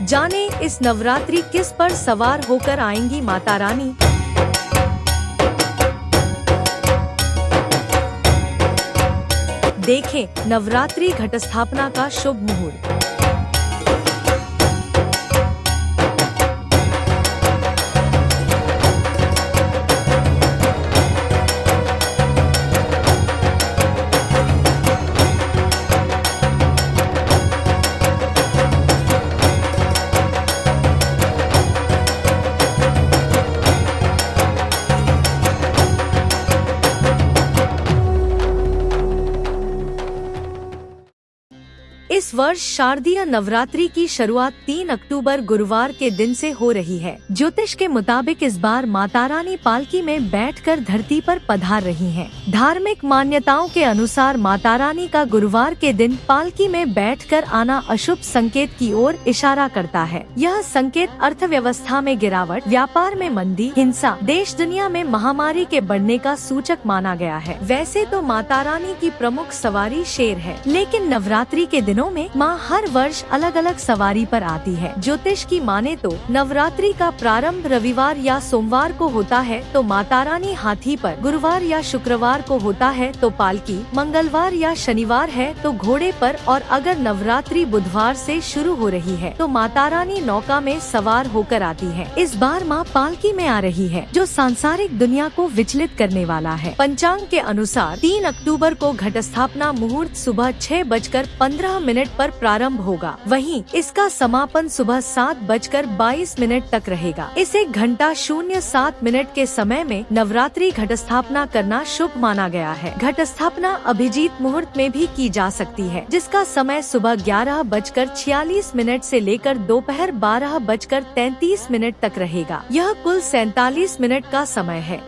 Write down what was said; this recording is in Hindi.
जाने इस नवरात्रि किस पर सवार होकर आएंगी माता रानी। देखें नवरात्रि घटस्थापना का शुभ मुहूर्त। इस वर्ष शारदीय नवरात्रि की शुरुआत 3 अक्टूबर गुरुवार के दिन से हो रही है। ज्योतिष के मुताबिक इस बार माता रानी पालकी में बैठकर धरती पर पधार रही हैं। धार्मिक मान्यताओं के अनुसार माता रानी का गुरुवार के दिन पालकी में बैठकर आना अशुभ संकेत की ओर इशारा करता है। यह संकेत अर्थव्यवस्था में गिरावट, व्यापार में मंदी, हिंसा, देश दुनिया में महामारी के बढ़ने का सूचक माना गया है। वैसे तो माता रानी की प्रमुख सवारी शेर है, लेकिन नवरात्रि के दिनों में माँ हर वर्ष अलग अलग सवारी पर आती है। ज्योतिष की माने तो नवरात्रि का प्रारंभ रविवार या सोमवार को होता है तो माता रानी हाथी पर, गुरुवार या शुक्रवार को होता है तो पालकी, मंगलवार या शनिवार है तो घोड़े पर, और अगर नवरात्रि बुधवार से शुरू हो रही है तो माता रानी नौका में सवार होकर आती है। इस बार माँ पालकी में आ रही है, जो सांसारिक दुनिया को विचलित करने वाला है। पंचांग के अनुसार 3 अक्टूबर को घटस्थापना मुहूर्त सुबह 6:15 पर प्रारंभ होगा। वहीं इसका समापन सुबह 7:22 तक रहेगा। इस 1 घंटा 07 के समय में नवरात्रि घटस्थापना करना शुभ माना गया है। घटस्थापना अभिजीत मुहूर्त में भी की जा सकती है, जिसका समय सुबह 11:46 से लेकर दोपहर 12:33 तक रहेगा। यह कुल 47 मिनट का समय है।